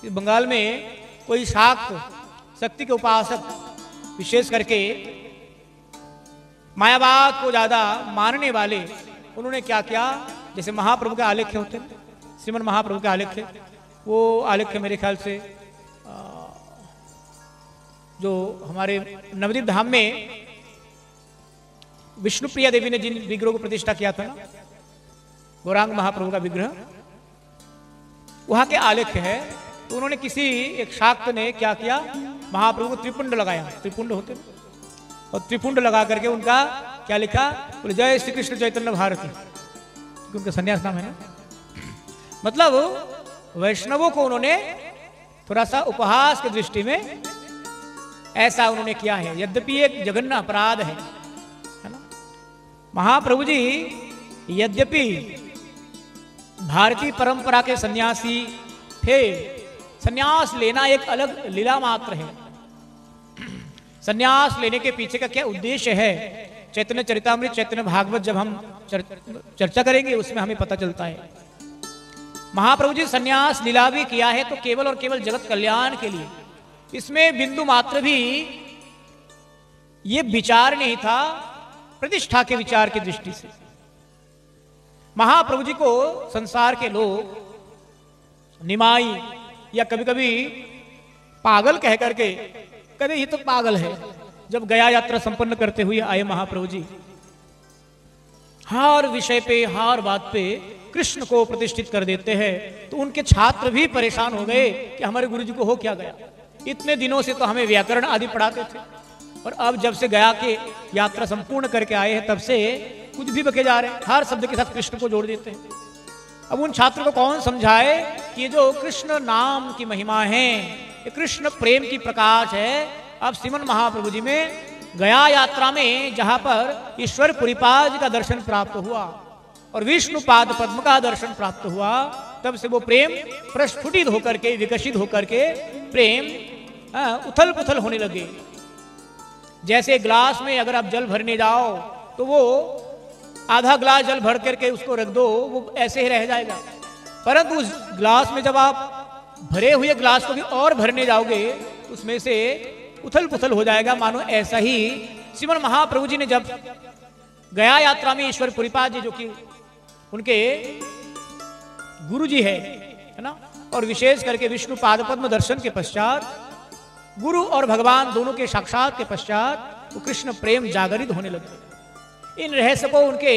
बंगाल में कोई शाक्त शक्ति के उपासक विशेष करके मायावाद को ज्यादा मानने वाले, उन्होंने क्या किया, जैसे महाप्रभु के आलेख्य होते, श्रीमन महाप्रभु के आलेख्य, वो आलेख्य मेरे ख्याल से जो हमारे नवदीप धाम में विष्णुप्रिया देवी ने जिन विग्रहों को प्रतिष्ठा किया था ना, गौरांग महाप्रभु का विग्रह, वहां के आलेख्य है। तो उन्होंने किसी एक शाक्त ने क्या किया, महाप्रभु को त्रिपुंड लगाया, त्रिपुंड होते, और त्रिपुंड लगा करके उनका क्या लिखा, बोले जय श्री कृष्ण चैतन्य भारती, क्योंकि उनका संन्यास नाम है ना। मतलब वैष्णवों को उन्होंने थोड़ा सा उपहास की दृष्टि में ऐसा उन्होंने किया है, यद्यपि एक जघन्य अपराध है ना। महाप्रभु जी यद्यपि भारतीय परंपरा के सन्यासी थे, सन्यास लेना एक अलग लीला मात्र है। सन्यास लेने के पीछे का क्या उद्देश्य है, चैतन्य चरितामृत, चैतन्य भागवत जब हम चर्चा करेंगे उसमें हमें पता चलता है। महाप्रभु जी सन्यास लीला भी किया है तो केवल और केवल जगत कल्याण के लिए, इसमें बिंदु मात्र भी ये विचार नहीं था प्रतिष्ठा के विचार की दृष्टि से। महाप्रभु जी को संसार के लोग निमाई या कभी कभी पागल कह करके कहते ये तो पागल है। जब गया यात्रा संपन्न करते हुए आए महाप्रभु जी, हर विषय पे हर बात पे कृष्ण को प्रतिष्ठित कर देते हैं, तो उनके छात्र भी परेशान हो गए कि हमारे गुरु जी को हो क्या गया, इतने दिनों से तो हमें व्याकरण आदि पढ़ाते थे और अब जब से गया के यात्रा संपूर्ण करके आए हैं तब से कुछ भी बके जा रहे हैं, हर शब्द के साथ कृष्ण को जोड़ देते हैं। अब उन छात्रों को कौन समझाए कि ये जो कृष्ण नाम की महिमा है, ये कृष्ण प्रेम की प्रकाश है। अब श्रीमन महाप्रभु जी में गया यात्रा में जहां पर ईश्वर पुरीपाद का दर्शन प्राप्त हुआ और विष्णु पाद पद्म का दर्शन प्राप्त हुआ, तब से वो प्रेम प्रस्फुटित होकर के, विकसित होकर के प्रेम उथल पुथल होने लगे। जैसे ग्लास में अगर आप जल भरने जाओ तो वो आधा ग्लास जल भर करके उसको रख दो, वो ऐसे ही रह जाएगा, परंतु उस ग्लास में जब आप भरे हुए ग्लास को भी और भरने जाओगे तो उसमें से उथल पुथल हो जाएगा। मानो ऐसा ही श्रीमन महाप्रभु जी ने जब गया यात्रा में ईश्वर पुरीपाद जी जो कि उनके गुरु जी है ना, और विशेष करके विष्णु पाद पद्म दर्शन के पश्चात गुरु और भगवान दोनों के साक्षात के पश्चात वो कृष्ण प्रेम जागरित होने लगे। इन रहस्य को उनके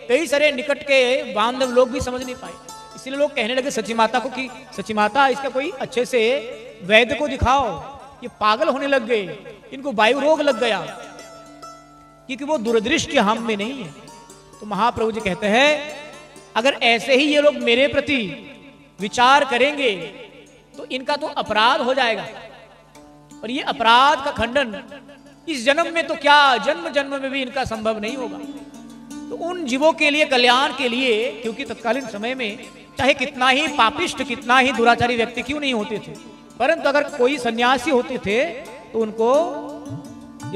कई सारे निकट के बांधव लोग भी समझ नहीं पाए, इसलिए लोग कहने लगे सची माता को कि सची माता इसका कोई अच्छे से वैद्य को दिखाओ, ये पागल होने लग गए, इनको वायु रोग लग गया, क्योंकि वो दूरदृष्टि हम में नहीं है। तो महाप्रभु जी कहते हैं अगर ऐसे ही ये लोग मेरे प्रति विचार करेंगे तो इनका तो अपराध हो जाएगा, और ये अपराध का खंडन इस जन्म में तो क्या जन्म जन्म में भी इनका संभव नहीं होगा। तो उन जीवों के लिए, कल्याण के लिए, क्योंकि तत्कालीन समय में चाहे कितना ही पापिष्ट, कितना ही दुराचारी व्यक्ति क्यों नहीं होते थे, परंतु अगर कोई सन्यासी होते थे तो उनको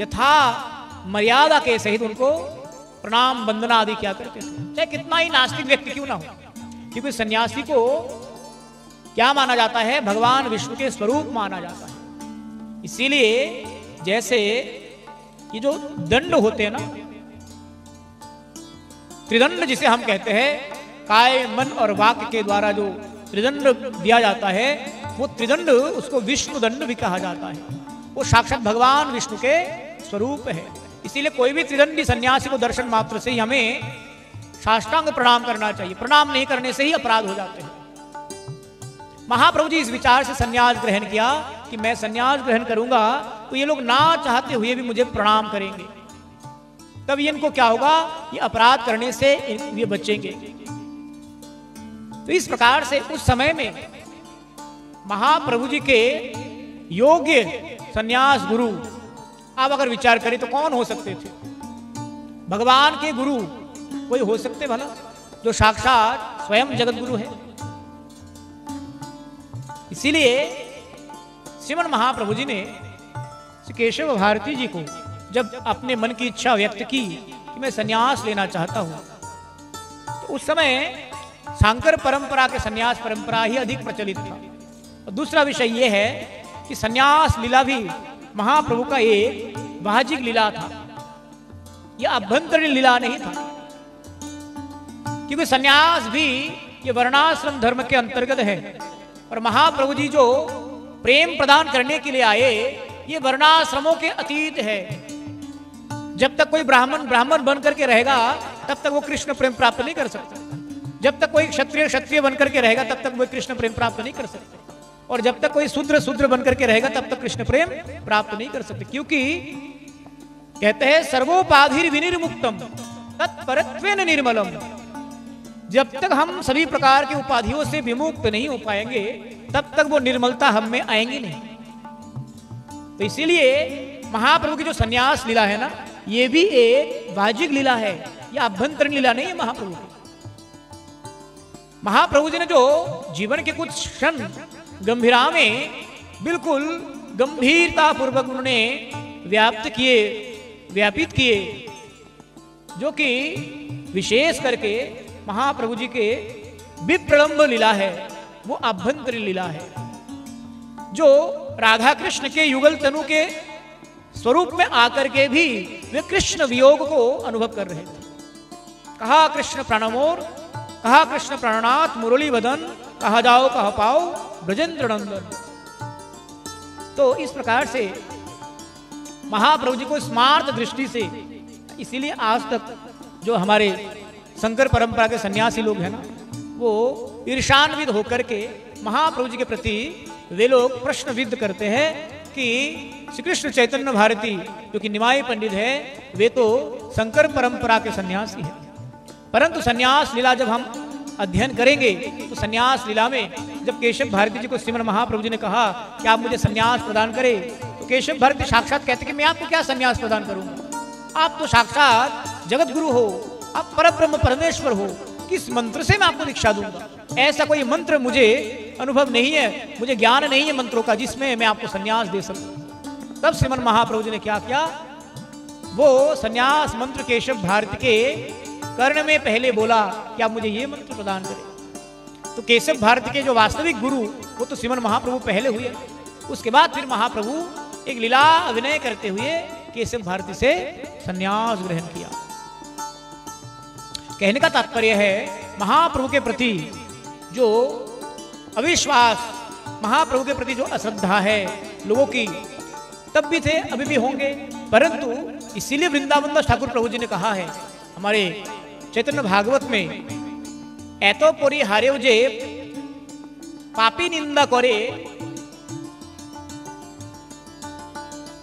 यथा मर्यादा के सहित उनको प्रणाम वंदना आदि क्या करते थे, चाहे कितना ही नास्तिक व्यक्ति क्यों ना हो, क्योंकि सन्यासी को क्या माना जाता है, भगवान विष्णु के स्वरूप माना जाता है। इसीलिए जैसे ये जो दंड होते हैं ना, त्रिदंड जिसे हम कहते हैं, काय मन और वाक्य के द्वारा जो त्रिदंड दिया जाता है, वो त्रिदंड उसको विष्णु दंड भी कहा जाता है। वो साक्षात भगवान विष्णु के स्वरूप है। इसीलिए कोई भी त्रिदंडी सन्यासी को दर्शन मात्र से ही हमें साष्टांग प्रणाम करना चाहिए, प्रणाम नहीं करने से ही अपराध हो जाते हैं। महाप्रभु जी इस विचार से सन्यास ग्रहण किया कि मैं सन्यास ग्रहण करूंगा तो ये लोग ना चाहते हुए भी मुझे प्रणाम करेंगे, तब ये इनको क्या होगा, ये अपराध करने से ये बचेंगे। तो इस प्रकार से उस समय में महाप्रभु जी के योग्य सन्यास गुरु आप अगर विचार करें तो कौन हो सकते थे? भगवान के गुरु कोई हो सकते भला, जो साक्षात स्वयं जगत गुरु है। इसीलिए श्रीमन महाप्रभु जी ने श्री केशव भारती जी को जब अपने मन की इच्छा व्यक्त की कि मैं सन्यास लेना चाहता हूं, तो उस समय शांकर परंपरा के सन्यास परंपरा ही अधिक प्रचलित था। और दूसरा विषय यह है कि संन्यास लीला भी महाप्रभु का एक वाहजिक लीला था, यह अभ्यंतरीण लीला नहीं था, क्योंकि संन्यास भी ये वर्णाश्रम धर्म के अंतर्गत है। और महाप्रभु जी जो प्रेम प्रदान करने के लिए आए, ये वर्णाश्रमों के अतीत है। जब तक कोई ब्राह्मण बन करके रहेगा तब तक वो कृष्ण प्रेम प्राप्त नहीं कर सकता। जब तक कोई क्षत्रिय बन करके रहेगा तब तक वो कृष्ण प्रेम प्राप्त नहीं कर सकते। और जब तक कोई शूद्र बन करके रहेगा तब तक कृष्ण प्रेम प्राप्त नहीं कर सकते, क्योंकि कहते हैं सर्वोपाधि विनिर्मुक्तम तत्परत्वेन निर्मलम। जब तक हम सभी प्रकार की उपाधियों से विमुक्त नहीं हो पाएंगे तब तक वो निर्मलता हम में आएंगी नहीं। तो इसीलिए महाप्रभु की जो संन्यास लीला है ना, ये भी एक वाजिक लीला है, यह अभ्यंतरीण लीला नहीं है महाप्रभु की। महाप्रभु जी ने जो जीवन के कुछ क्षण गंभीरा में बिल्कुल गंभीरता पूर्वक उन्होंने व्यापित किए, जो कि विशेष करके महाप्रभु जी के विप्रलंब लीला है, वो अभ्यंतरीण लीला है, जो राधा कृष्ण के युगल तनु के स्वरूप में आकर के भी वे कृष्ण वियोग को अनुभव कर रहे थे। कहा कृष्ण प्राणमोर, कहा कृष्ण प्राणनाथ मुरली वदन, कहा जाओ कहा पाओ ब्रजेंद्र नंदन। तो इस प्रकार से महाप्रभु जी को स्मार्त दृष्टि से, इसीलिए आज तक जो हमारे शंकर परंपरा के सन्यासी लोग हैं ना, वो ईर्षान्वित होकर के महाप्रभु जी के प्रति वे लोग प्रश्नविद्ध करते हैं कि श्री कृष्ण चैतन्य भारती जो कि निमाई पंडित है, वे तो शंकर परंपरा के सन्यासी हैं। परंतु सन्यास लीला जब हम अध्ययन करेंगे तो सन्यास लीला में जब केशव भारती जी को श्रीमन महाप्रभु जी ने कहा कि आप मुझे सन्यास प्रदान करें, तो केशव भारती साक्षात कहते कि मैं आपको क्या सन्यास प्रदान करूंगा, आप तो साक्षात जगत गुरु हो, आप परब्रह्म परमेश्वर हो, किस मंत्र से मैं आपको दीक्षा दूंगा। ऐसा कोई मंत्र मुझे अनुभव नहीं है, मुझे ज्ञान नहीं है मंत्रों का जिसमें मैं आपको सन्यास दे सकूं। तब श्रीमन महाप्रभु जी ने क्या किया, वो सन्यास मंत्र केशव भारती के कर्ण में पहले बोला कि आप मुझे ये मंत्र प्रदान करें। तो केशव भारती के जो वास्तविक गुरु वो तो श्रीमन महाप्रभु पहले हुए, उसके बाद फिर महाप्रभु एक लीला अभिनय करते हुए केशव भारती से सन्यास ग्रहण किया। कहने का तात्पर्य है महाप्रभु के प्रति जो अविश्वास, महाप्रभु के प्रति जो अश्रद्धा है लोगों की, तब भी थे अभी भी होंगे। परंतु इसीलिए वृंदावन दास ठाकुर प्रभु जी ने कहा है हमारे चैतन्य भागवत में, एतो पोरी हारेव जे पापी निंदा करे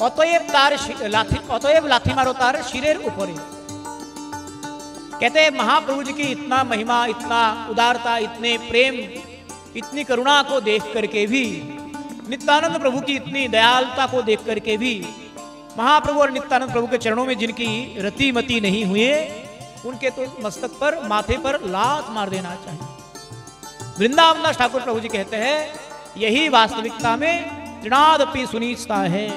অতএব লাথি মারো তার শিরের উপরে। कहते हैं महाप्रभु जी की इतना महिमा, इतना उदारता, इतने प्रेम, इतनी करुणा को देख करके भी, नित्यानंद प्रभु की इतनी दयालुता को देख करके भी महाप्रभु और नित्यानंद प्रभु के चरणों में जिनकी रति मति नहीं हुए, उनके तो मस्तक पर, माथे पर लात मार देना चाहिए। वृंदावन दास ठाकुर प्रभु जी कहते हैं यही वास्तविकता में तृणादपि सुनीचता है।